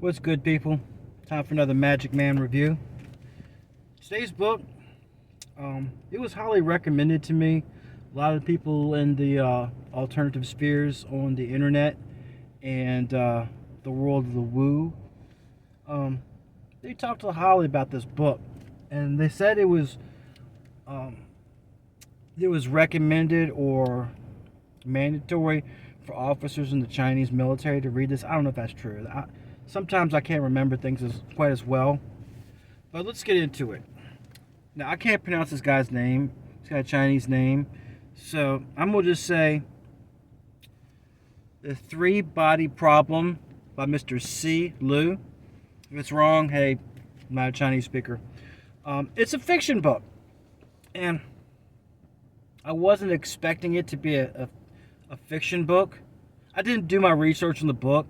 What's good, people? Time for another Magic Man review. Today's book, it was highly recommended to me. A lot of people in the alternative spheres on the internet and the world of the woo, um, they talked highly about this book, and they said um, it was recommended or mandatory for officers in the Chinese military to read this. I don't know if that's true. Sometimes I can't remember things quite as well. But let's get into it. Now, I can't pronounce this guy's name. He's got a Chinese name. So I'm going to just say The Three Body Problem by Mr. C. Liu. If it's wrong, hey, I'm not a Chinese speaker. It's a fiction book. And I wasn't expecting it to be a fiction book. I didn't do my research on the book.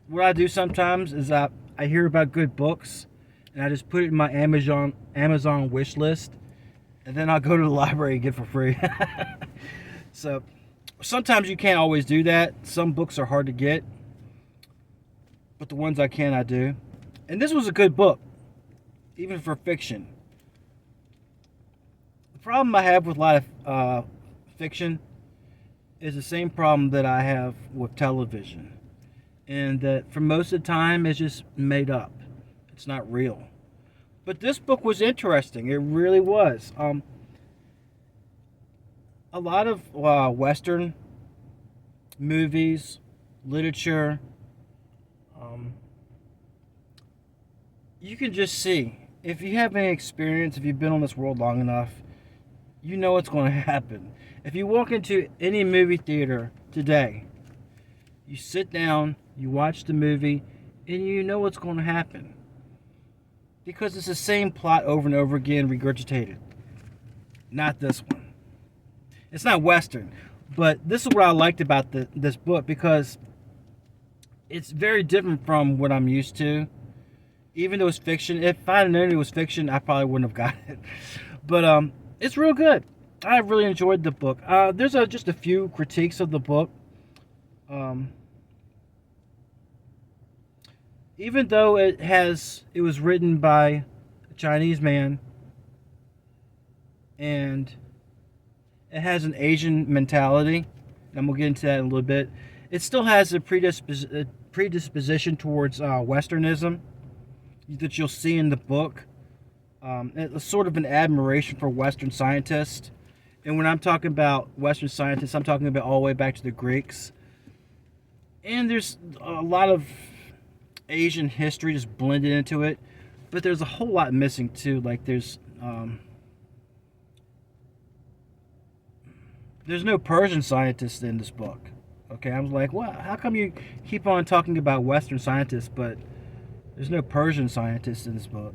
What I do sometimes is I hear about good books and I just put it in my Amazon wish list, and then I'll go to the library and get it for free. So sometimes you can't always do that. Some books are hard to get, but the ones I can, I do. And this was a good book, even for fiction. The problem I have with a lot of fiction is the same problem that I have with television. And that for most of the time it's just made up. It's not real. But this book was interesting. It really was. A lot of Western movies, literature, you can just see. If you have any experience, if you've been on this world long enough, you know what's going to happen. If you walk into any movie theater today, you sit down, you watch the movie, and you know what's going to happen. Because it's the same plot over and over again, regurgitated. Not this one. It's not Western. But this is what I liked about this book, because it's very different from what I'm used to. Even though it's fiction, if I had known it was fiction, I probably wouldn't have got it. But it's real good. I really enjoyed the book. There's just a few critiques of the book. Even though it was written by a Chinese man, and it has an Asian mentality, and we'll get into that in a little bit, it still has a predisposition towards Westernism that you'll see in the book. It's sort of an admiration for Western scientists. And when I'm talking about Western scientists, I'm talking about all the way back to the Greeks. And there's a lot of Asian history just blended into it, but there's a whole lot missing too. Like there's no Persian scientists in this book. Okay, I was like, well, how come you keep on talking about Western scientists, but there's no Persian scientists in this book?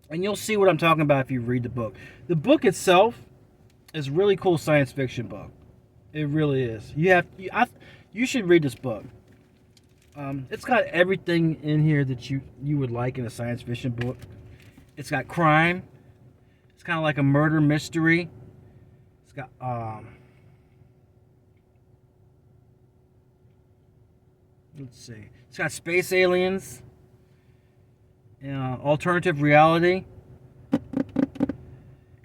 And you'll see what I'm talking about if you read the book. The book itself is a really cool science fiction book. It really is. You should read this book. It's got everything in here that you would like in a science fiction book. It's got crime. It's kind of like a murder mystery. It's got let's see. It's got space aliens, alternative reality,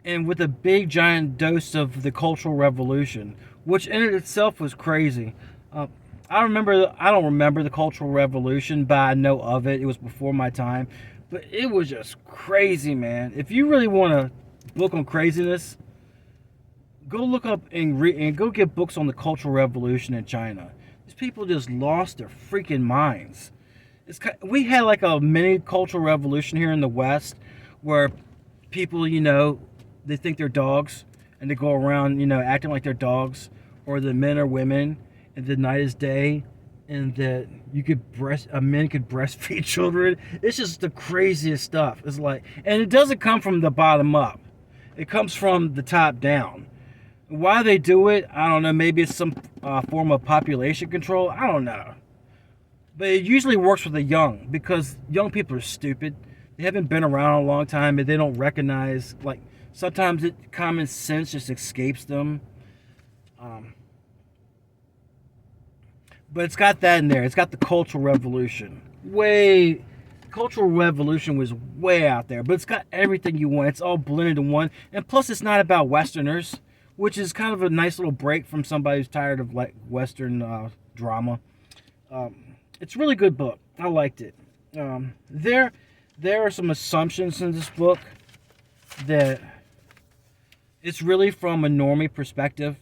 and with a big giant dose of the Cultural Revolution, which in it itself was crazy. I don't remember the Cultural Revolution, but I know of it. It was before my time. But it was just crazy, man. If you really want a book on craziness, go look up and go get books on the Cultural Revolution in China. These people just lost their freaking minds. We had like a mini Cultural Revolution here in the West, where people, they think they're dogs, and they go around, acting like they're dogs, or the men are women, and the night is day, and that men could breastfeed children. It's just the craziest stuff. It's like, and it doesn't come from the bottom up. It comes from the top down. Why they do it, I don't know. Maybe it's some form of population control. I don't know. But it usually works for the young, because young people are stupid. They haven't been around a long time, and they don't recognize, like, sometimes common sense just escapes them. but it's got that in there. It's got the Cultural Revolution. Cultural Revolution was way out there, but it's got everything you want. It's all blended in one, and plus, it's not about Westerners, which is kind of a nice little break from somebody who's tired of like Western drama. It's a really good book. I liked it. There are some assumptions in this book that it's really from a normie perspective.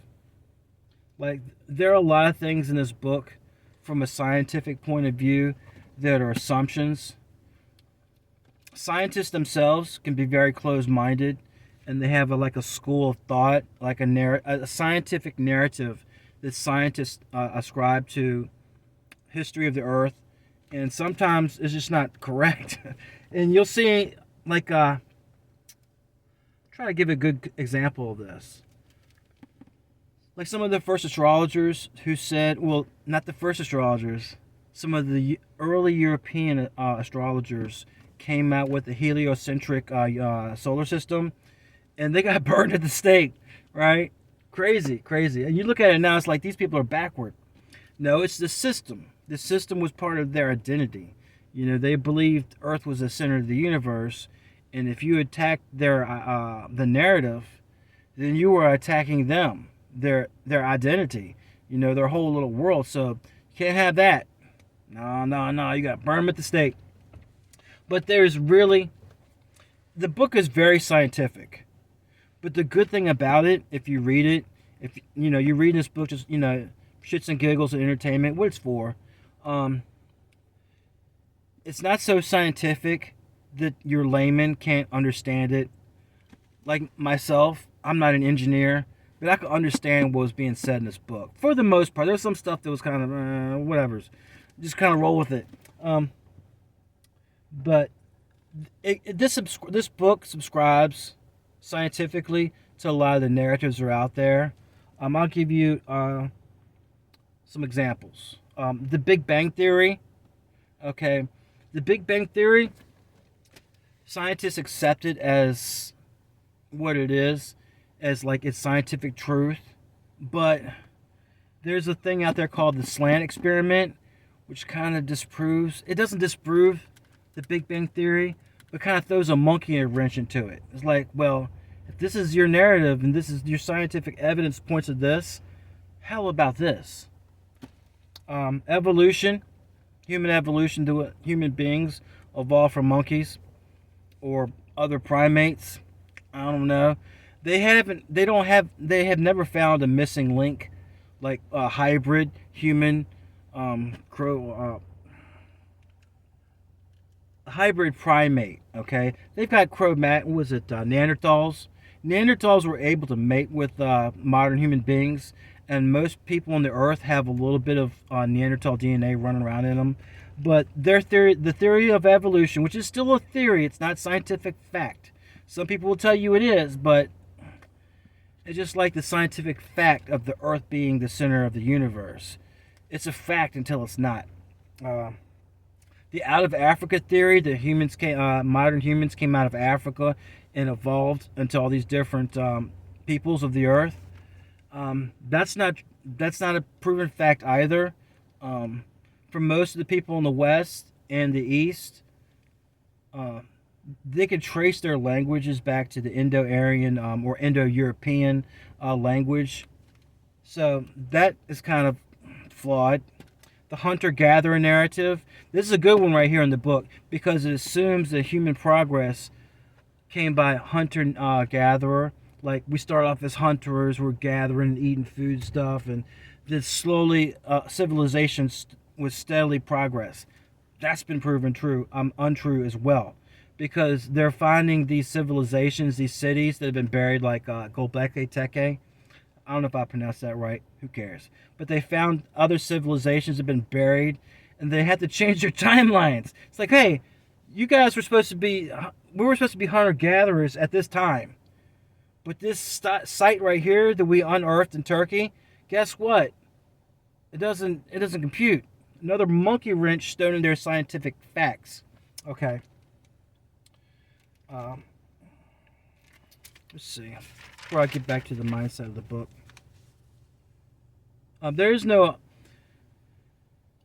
Like, there are a lot of things in this book from a scientific point of view that are assumptions. Scientists themselves can be very closed-minded, and they have like a school of thought, like a scientific narrative that scientists ascribe to history of the Earth, and sometimes it's just not correct. And you'll see, like, try to give a good example of this. Like some of the first astrologers who said, well, not the first astrologers, some of the early European astrologers came out with the heliocentric solar system, and they got burned at the stake, right? Crazy, crazy. And you look at it now, it's like these people are backward. No, it's the system. The system was part of their identity. You know, they believed Earth was the center of the universe, and if you attacked their the narrative, then you were attacking them, their identity. You know, their whole little world. So you can't have that. No, no, no. You got to burn them at the stake. But there's really, the book is very scientific. But the good thing about it, if you read it, if you know you read this book, just shits and giggles and entertainment, what it's for. It's not so scientific that your layman can't understand it. Like myself, I'm not an engineer, but I could understand what was being said in this book. For the most part, there's some stuff that was kind of whatever. Just kind of roll with it. But this book subscribes scientifically to a lot of the narratives that are out there. I'll give you some examples. The Big Bang Theory. Okay, the Big Bang Theory, scientists accept it as what it is, as like its scientific truth. But there's a thing out there called the slant experiment, which kind of it doesn't disprove the Big Bang Theory, but kind of throws a monkey wrench into it. It's like, well, if this is your narrative and this is your scientific evidence points to this, how about this? Evolution, human evolution, to human beings evolved from monkeys or other primates. I don't know. They have never found a missing link, like a hybrid human hybrid primate. Okay, they've got Neanderthals. Neanderthals were able to mate with modern human beings, and most people on the earth have a little bit of Neanderthal DNA running around in them. But the theory of evolution, which is still a theory, it's not scientific fact. Some people will tell you it is, but it's just like the scientific fact of the earth being the center of the universe. It's a fact until it's not. The out of Africa theory, modern humans came out of Africa and evolved into all these different peoples of the earth. That's not a proven fact either. For most of the people in the West and the East, they could trace their languages back to the Indo-Aryan or Indo-European language. So that is kind of flawed. The hunter-gatherer narrative. This is a good one right here in the book because it assumes that human progress came by hunter-gatherer. Like, we start off as hunters, we're gathering and eating food stuff, and then slowly civilization was steadily progress. That's been proven untrue as well, because they're finding these civilizations, these cities that have been buried, like Gobekli Tepe. I don't know if I pronounced that right. Who cares? But they found other civilizations have been buried, and they had to change their timelines. It's like, hey, you guys were supposed to be, we were supposed to be hunter-gatherers at this time. But this site right here that we unearthed in Turkey, guess what? It doesn't compute. Another monkey wrench thrown in their scientific facts. Okay. Let's see. Before I get back to the mindset of the book, there is no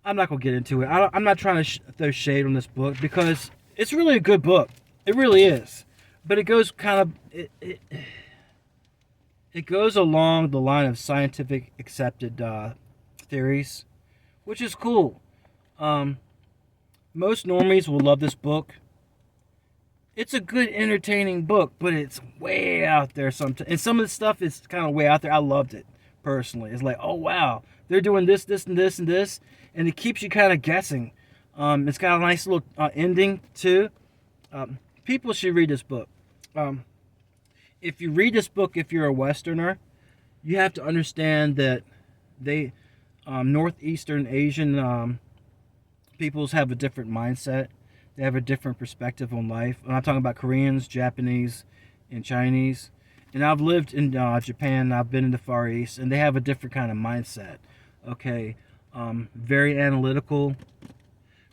I'm not gonna get into it. I'm not trying to throw shade on this book because it's really a good book. It really is. But it goes kind of it goes along the line of scientific accepted theories, which is cool. Most normies will love this book. It's a good, entertaining book, but it's way out there sometimes. And some of the stuff is kind of way out there. I loved it personally. It's like, oh wow, they're doing this, this, and this, and this, and it keeps you kind of guessing. It's got a nice little ending too. People should read this book. If you read this book, if you're a Westerner, you have to understand that they, Northeastern Asian peoples have a different mindset. They have a different perspective on life. And I'm talking about Koreans, Japanese, and Chinese. And I've lived in Japan. I've been in the Far East, and they have a different kind of mindset. Okay, very analytical,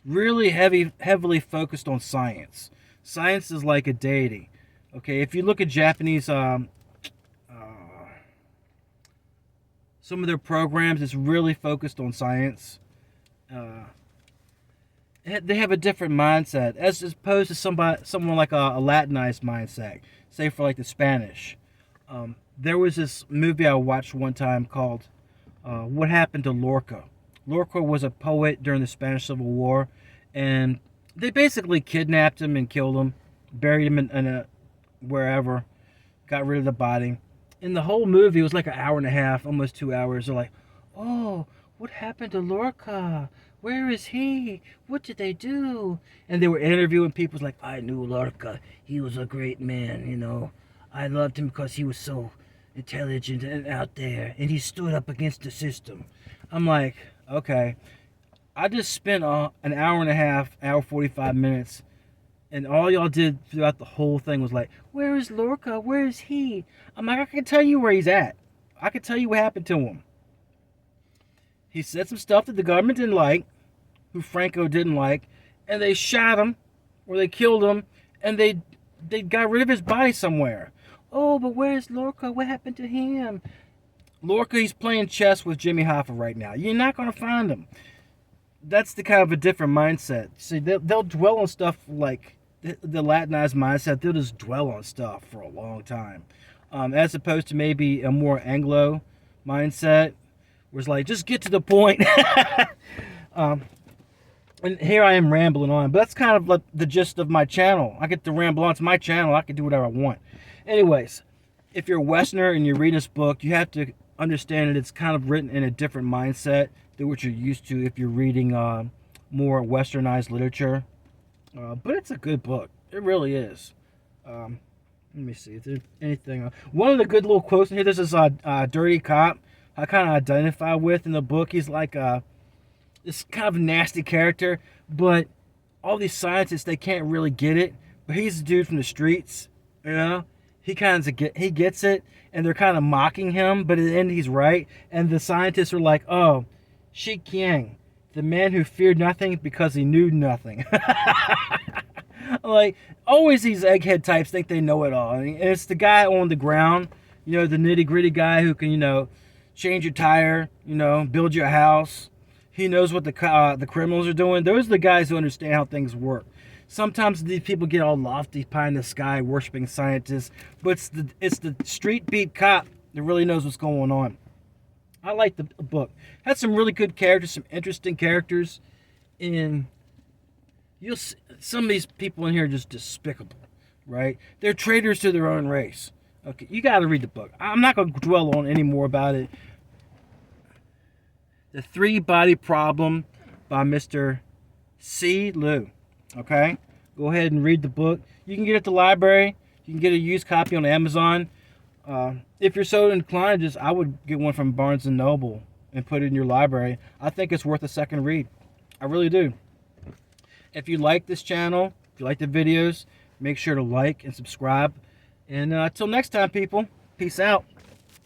really heavily focused on science. Science is like a deity. Okay, if you look at Japanese, some of their programs, it's really focused on science. They have a different mindset as opposed to someone like a Latinized mindset, say for like the Spanish. There was this movie I watched one time called What Happened to Lorca. Lorca was a poet during the Spanish Civil War, and they basically kidnapped him and killed him, buried him in a wherever, got rid of the body. And the whole movie was like an hour and a half, almost 2 hours. They're like, oh, what happened to Lorca? Where is he? What did they do? And they were interviewing people like, I knew Lorca. He was a great man, you know. I loved him because he was so intelligent and out there. And he stood up against the system. I'm like, okay. I just spent an hour and a half, hour 45 minutes. And all y'all did throughout the whole thing was like, where is Lorca? Where is he? I'm like, I can tell you where he's at. I can tell you what happened to him. He said some stuff that the government didn't like, who Franco didn't like, and they shot him, or they killed him, and they got rid of his body somewhere. Oh, but where's Lorca? What happened to him? Lorca, he's playing chess with Jimmy Hoffa right now. You're not going to find him. That's the kind of a different mindset. See, they'll dwell on stuff like the Latinized mindset. They'll just dwell on stuff for a long time, as opposed to maybe a more Anglo mindset, where it's like, just get to the point. And here I am rambling on, but that's kind of like the gist of my channel. I get to ramble on. It's my channel. I can do whatever I want. Anyways, if you're a Westerner and you read this book, you have to understand that it's kind of written in a different mindset than what you're used to if you're reading more Westernized literature. But it's a good book. It really is. Let me see if there's anything. One of the good little quotes in here, there's this dirty cop I kind of identify with in the book. He's like this kind of nasty character, but all these scientists, they can't really get it. But he's a dude from the streets, you know? He gets it, and they're kind of mocking him, but at the end he's right. And the scientists are like, oh, Shi Qiang, the man who feared nothing because he knew nothing. Like, always these egghead types think they know it all. And it's the guy on the ground, you know, the nitty-gritty guy who can, you know, change your tire, you know, build your house. He knows what the criminals are doing. Those are the guys who understand how things work. Sometimes these people get all lofty pie in the sky, worshiping scientists, but it's the street beat cop that really knows what's going on. I like the book. Had some really good characters, some interesting characters, and some of these people in here are just despicable, right? They're traitors to their own race. Okay, you got to read the book. I'm not going to dwell on any more about it. The Three-Body Problem by Mr. C. Liu. Okay? Go ahead and read the book. You can get it at the library. You can get a used copy on Amazon. If you're so inclined, I would get one from Barnes & Noble and put it in your library. I think it's worth a second read. I really do. If you like this channel, if you like the videos, make sure to like and subscribe. And until next time, people, peace out.